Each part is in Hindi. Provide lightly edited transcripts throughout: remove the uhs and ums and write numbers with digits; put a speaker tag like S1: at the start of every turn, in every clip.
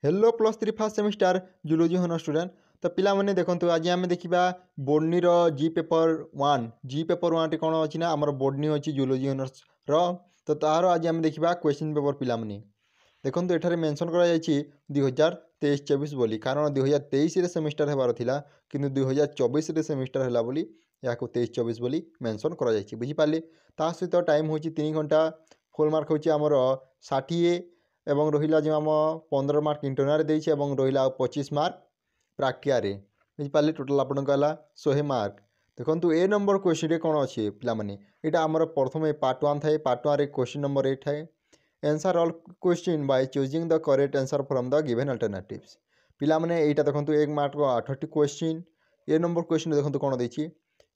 S1: Hello plus 3 fast semester zoology honour student. तो पिला माने देखंतु आज आमे देखिबा बोर्डनी रो जी पेपर 1 कौन अछि ना हमर बोर्डनी अछि जूलोजी होनर्स रो। तो तार आज आमे देखिबा क्वेश्चन पेपर पिला माने देखंतु एठारे मेंशन करा जायछि 2023-24 बोली, कारण 2023 रे सेमिस्टर हेबार थिला किंतु 2024 रे सेमिस्टर हला बोली याको 23-24 बोली मेंशन करा जायछि। बुझि पाले ता सहित टाइम होछि 3 घंटा, फुल मार्क होछि हमर 60 एवं रहिला जो आम 15 मार्क इंटरनाल देइछे एवं रहिला 25 मार्क प्राक्यारे। बुझि पाले टोटल आपन कहला 100 मार्क। देखंतु ए नंबर क्वेश्चन रे कोन अछि पिला माने एटा हमर प्रथमे पार्ट 1 थाए, पार्ट 1 रे क्वेश्चन नंबर 8 थाए। Answer all question by choosing the correct answer from the given alternatives. पिला माने एटा देखंतु 1 मार्क रो 8टी क्वेश्चन। ए नंबर क्वेश्चन देखंतु कोन देछि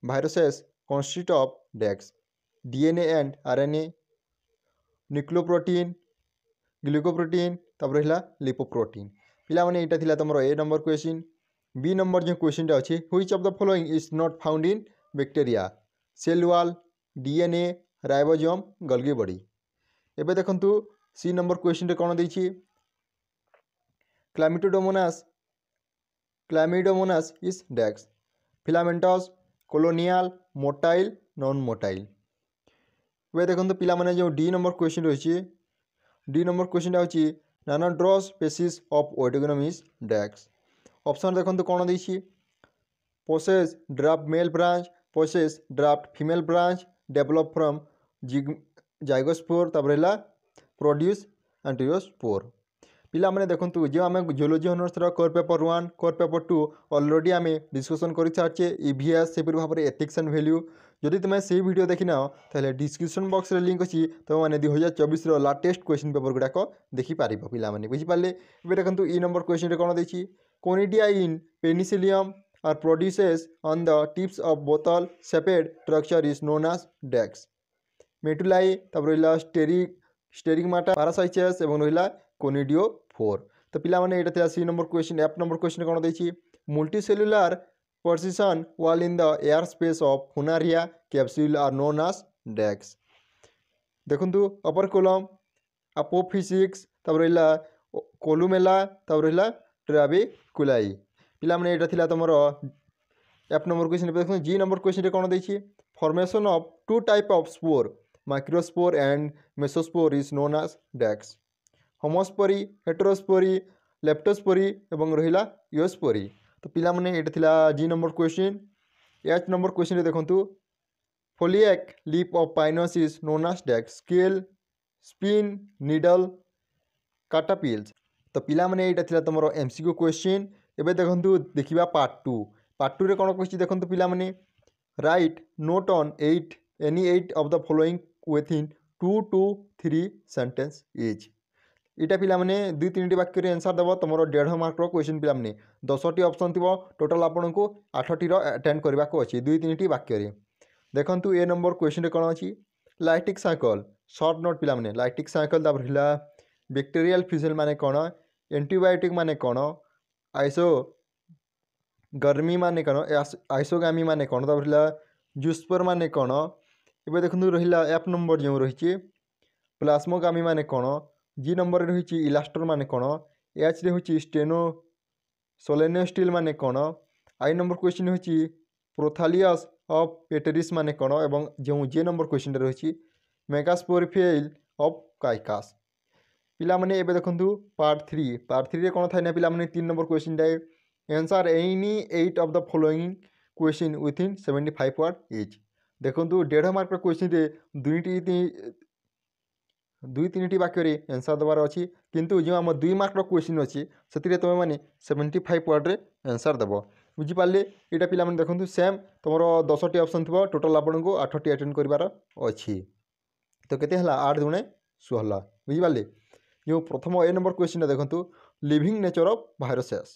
S1: वायरसेस कंसिस्ट ऑफ डेक्स DNA and RNA, nucleoprotein, glucoprotein तब रहिला लिपोप्रोटीन। पिला माने एटा थिला तमरो A number question. B number जो क्वेश्चन अछि which of the following is not found in bacteria, cell wall, DNA, ribosome, Golgi body. एबे देखंतु सी नंबर क्वेश्चन रे कोन दैछि क्लामिडोमोनास इज डेक्स filamentous, colonial, motile, non motile. वे देखंतु पिला माने जो डी नंबर क्वेश्चन रहिछि डी नंबर क्वेश्चन होछि नानाड्रोस स्पीशीज ऑफ ओडोगोनोमिस डेक्स। ऑप्शन देखंतु कोन दैछि possess draft male branch, possess draft female branch, develop from zygospore तब रहला प्रोड्यूस एंटियोस्पोर। पिला माने देखंतु जे आमे जियोलॉजी ऑनर्स रा core paper 1 core paper 2 already आमे डिस्कशन करि सारचे ईवीएस से भाबरे एथिक्स एंड वैल्यू। जदि तुम से वीडियो देखिना ताले डिस्क्रिप्शन बॉक्स रे लिंक अछि तुम माने 2024 रो लेटेस्ट क्वेश्चन पेपर गुडाक देखि पारिबो पिला माने। बुझि पाले एबे देखंतु ई नंबर क्वेश्चन रे कोन दैछि conidia in Penicillium are produces on the tips of बोतल shaped structure is known as डेक्स मेटुलाई तब रहिला स्टेरिगमाटा पैरासाइचस एवं रहिला कोनिडियो 4। तो पिला माने एटा थिला C number question. F number question कोन दैछि multicellular partition wall in the air space of Funaria capsule are known as डेक्स। देखंतु अपर कोलम अपोफिसिक्स तब रहिला कोलुमेला तब रहिला ट्राबिकुलाई। पिला माने एटा थिला तमरो एफ नंबर क्वेश्चन। देखो जी नंबर क्वेश्चन रे कोन दैछि formation of two type of spore microspore and mesospore is known as डेक्स होमोस्पोरी, हेटेरोस्पोरी, लेप्टोस्पोरी एवं रहिला योस्पोरी। तो पिला माने एटा थिला G number question. H number question रे देखंतु foliage leaf of Pinus is known as डेक्स स्केल, स्पिन, नीडल, काटापिल्स। तो पिला माने एटा थिला तमरो एमसीक्यू क्वेश्चन। एबे देखंतु देखिबा पार्ट 2। पार्ट 2 रे कोन क्वेश्चन देखंतु पिला माने right note on 8 any 8 of the following within 2 to 3 sentence is. इटा पिला माने 2-3 वाक्य रे आंसर दबो तमरो 1.5 मार्क रो क्वेश्चन पिला माने 10टी ऑप्शन थिबो टोटल आपन को 8टी रो अटेंड करबा को अछि 2-3टी वाक्य रे। देखंतु ए नंबर क्वेश्चन रे कोन अछि लाइटिक साइकिल शॉर्ट नोट पिला माने लाइटिक साइकिल तब रहिला बैक्टीरियल फिजिल माने कोन, एंटीबायोटिक माने कोन, आइसो गर्मी माने कोन, आइसोगामी माने कोन तब रहिला जूस्पर माने कोन। एबे देखंतु रहिला एफ नंबर जो रहिछि प्लाज्मोगामी माने कोन, जी नंबर रे रहिछि इलास्टर माने कोन, एच रे होछि स्टेनो सोलेनोस्टिल माने कोन, आई नंबर क्वेश्चन होछि प्रोथालियस ऑफ पेटेरिस माने कोन एवं जो जे नंबर क्वेश्चन रे रहिछि मेगास्पोरिफेल ऑफ काइकास। पिला माने एबे देखंतु पार्ट 3 रे कोन थाय ना पिला माने 3 number question they answer any 8 of the following question within 75 word etch. देखंतु 1.5 मार्क रो क्वेश्चन रे 2-3टी वाक्य रे आंसर दबार अछि किंतु जो हम 2 मार्क रो क्वेश्चन अछि सतिरे तमे माने 75 वर्ड रे आंसर दबो। बुझि पाले एटा पिला माने देखंतु सेम तमरो 10टी ऑप्शन थिबो टोटल आपन को 8टी अटेंड करिवार अछि। तो केते हला 8 दुणे 16। बुझि पाले जो प्रथम ए नंबर क्वेश्चन देखंतु लिविंग नेचर ऑफ वायरसेस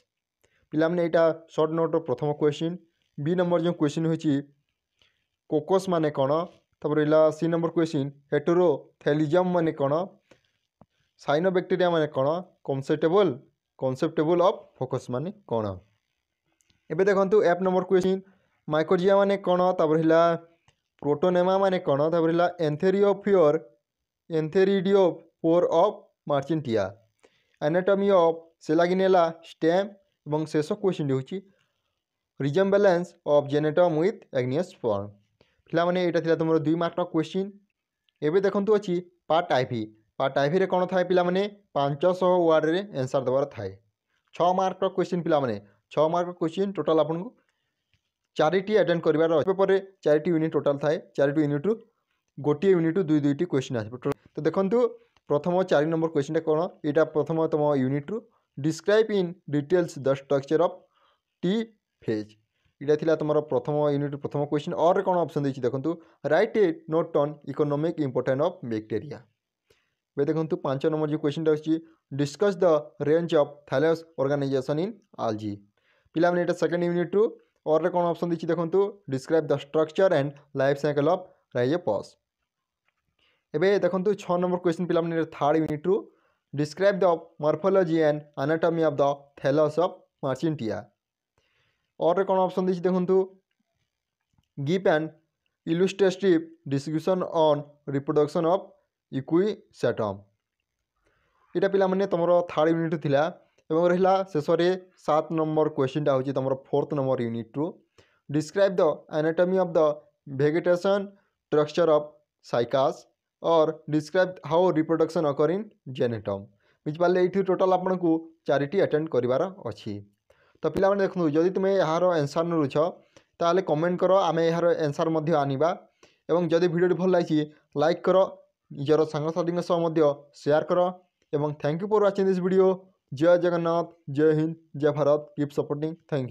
S1: पिला माने एटा शॉर्ट नोट रो प्रथम क्वेश्चन। बी नंबर जो क्वेश्चन होछि कोकोस माने कोन तब रहिला सी नंबर क्वेश्चन हेटेरोथैलिज्म माने कोन, साइनोबैक्टीरिया माने कोन, कॉन्सेप्टेबल ऑफ फोकस माने कोन। एबे देखंतु एफ नंबर क्वेश्चन माइकोजिया माने कोन तब रहिला प्रोटोनेमा माने कोन तब रहिला एंथेरिडियोफोर ऑफ मार्चिंटिया, एनाटॉमी ऑफ से लगी नेला स्टेम एवं शेष क्वेश्चन होची रिजेम्बलेंस ऑफ जेनेटम विथ एग्नियस फॉर्म पिला माने एटा थिला तुमरो 2 मार्क क्वेश्चन एबे देखंतु अछि पार्ट आईवी रे कोन थाए पिला माने 500 वर्ड रे आंसर देबार थाए 6 मार्क क्वेश्चन पिला माने 6 मार्क क्वेश्चन टोटल आपन को 4टी अटेंड करिवार पेपर रे 4टी यूनिट टोटल थाए 4टी यूनिट रु गोटे यूनिट रु 2-2टी क्वेश्चन आसे तो देखंतु प्रथम 4 नंबर क्वेश्चन कोन एटा प्रथम तम यूनिट रु describe in details the structure of T phase इटा थिला तुमरो प्रथम यूनिट प्रथम क्वेश्चन और कोन ऑप्शन देछि देखंतु write a note on economic importance of bacteria बे देखंतु 5 नंबर जो क्वेश्चन अछि discuss the range of thallus organization in algae पिला माने एटा सेकंड यूनिट रु और कोन ऑप्शन देछि देखंतु describe the structure and life cycle of Rhizopus एबे देखंतु 6 नंबर क्वेश्चन पिला माने थर्ड यूनिट रु describe the morphology and anatomy of the thallus of Marchantia और कौन ऑप्शन देखिए देखो give and illustrative description on reproduction of Equisetum इटा पिला माने तुमरो थर्ड यूनिट थिला एवं रहिला शेष रे 7 नंबर क्वेश्चन टा होची तुमरो फोर्थ नंबर यूनिट रु describe the anatomy of the vegetation structure of Cycas और describe how reproduction occur in Gnetum बुझिपारे ये टोटाल आपन को 4टी अटेंड करिवार अछि तो पिला माने देखु जदि तुमे यार आंसर नुछ ताले कमेंट करो आमे यार आंसर मध्य आनिबा एवं जदि वीडियो भल लागी लाइक करो निजर सांगसाथी सह मध्य शेयर करो एवं thank you for watching this video जय जगन्नाथ जय हिंद जय Bharat keep supporting thank you.